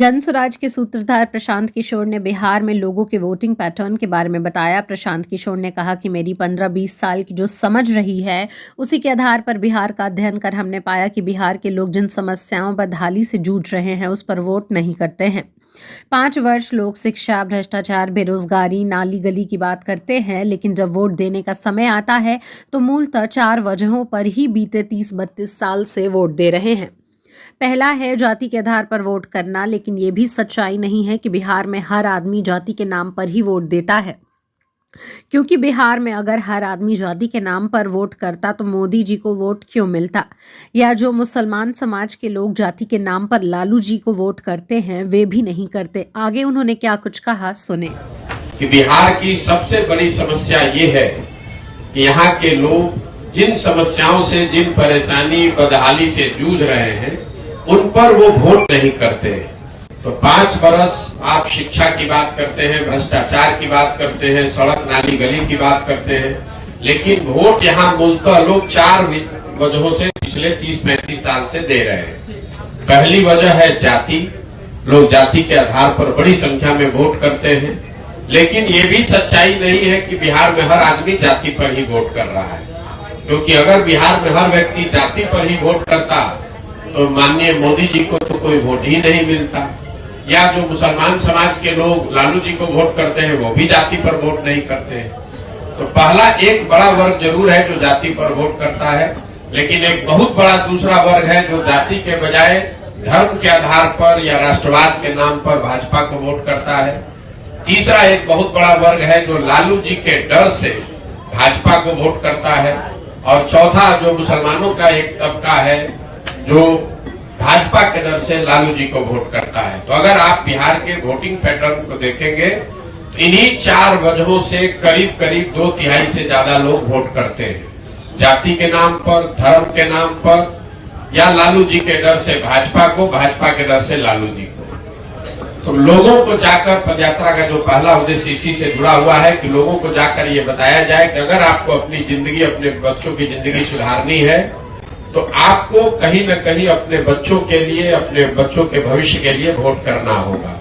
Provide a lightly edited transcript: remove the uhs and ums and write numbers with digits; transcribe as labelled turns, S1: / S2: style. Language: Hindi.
S1: जनसुराज के सूत्रधार प्रशांत किशोर ने बिहार में लोगों के वोटिंग पैटर्न के बारे में बताया। प्रशांत किशोर ने कहा कि मेरी 15-20 साल की जो समझ रही है, उसी के आधार पर बिहार का अध्ययन कर हमने पाया कि बिहार के लोग जिन समस्याओं बदहाली से जूझ रहे हैं उस पर वोट नहीं करते हैं। 5 वर्ष लोग शिक्षा, भ्रष्टाचार, बेरोजगारी, नाली गली की बात करते हैं, लेकिन जब वोट देने का समय आता है तो मूलतः 4 वजहों पर ही बीते 30-32 साल से वोट दे रहे हैं। पहला है जाति के आधार पर वोट करना, लेकिन ये भी सच्चाई नहीं है कि बिहार में हर आदमी जाति के नाम पर ही वोट देता है, क्योंकि बिहार में अगर हर आदमी जाति के नाम पर वोट करता तो मोदी जी को वोट क्यों मिलता, या जो मुसलमान समाज के लोग जाति के नाम पर लालू जी को वोट करते हैं वे भी नहीं करते। आगे उन्होंने क्या कुछ कहा, सुने।
S2: कि बिहार की सबसे बड़ी समस्या ये है कि यहाँ के लोग जिन समस्याओं से, जिन परेशानी बदहाली से जूझ रहे हैं उन पर वो वोट नहीं करते। तो 5 वर्ष आप शिक्षा की बात करते हैं, भ्रष्टाचार की बात करते हैं, सड़क नाली गली की बात करते हैं, लेकिन वोट यहाँ मूलतः लोग 4 वजहों से पिछले 30-35 साल से दे रहे हैं। पहली वजह है जाति। लोग जाति के आधार पर बड़ी संख्या में वोट करते हैं, लेकिन ये भी सच्चाई नहीं है कि बिहार में हर आदमी जाति पर ही वोट कर रहा है, क्योंकि अगर बिहार में हर व्यक्ति जाति पर ही वोट करता तो माननीय मोदी जी को तो कोई वोट ही नहीं मिलता, या जो मुसलमान समाज के लोग लालू जी को वोट करते हैं वो भी जाति पर वोट नहीं करते हैं। तो पहला एक बड़ा वर्ग जरूर है जो जाति पर वोट करता है, लेकिन एक बहुत बड़ा दूसरा वर्ग है जो जाति के बजाय धर्म के आधार पर या राष्ट्रवाद के नाम पर भाजपा को वोट करता है। तीसरा एक बहुत बड़ा वर्ग है जो लालू जी के डर से भाजपा को वोट करता है, और चौथा जो मुसलमानों का एक तबका है जो भाजपा के डर से लालू जी को वोट करता है। तो अगर आप बिहार के वोटिंग पैटर्न को देखेंगे तो इन्हीं 4 वजहों से करीब करीब 2/3 से ज्यादा लोग वोट करते हैं। जाति के नाम पर, धर्म के नाम पर, या लालू जी के डर से भाजपा को, भाजपा के डर से लालू जी को। तो लोगों को जाकर, पदयात्रा का जो पहला उद्देश्य इसी से जुड़ा हुआ है कि लोगों को जाकर ये बताया जाए कि अगर आपको अपनी जिंदगी, अपने बच्चों की जिंदगी सुधारनी है तो आपको कहीं न कहीं अपने बच्चों के लिए, अपने बच्चों के भविष्य के लिए वोट करना होगा।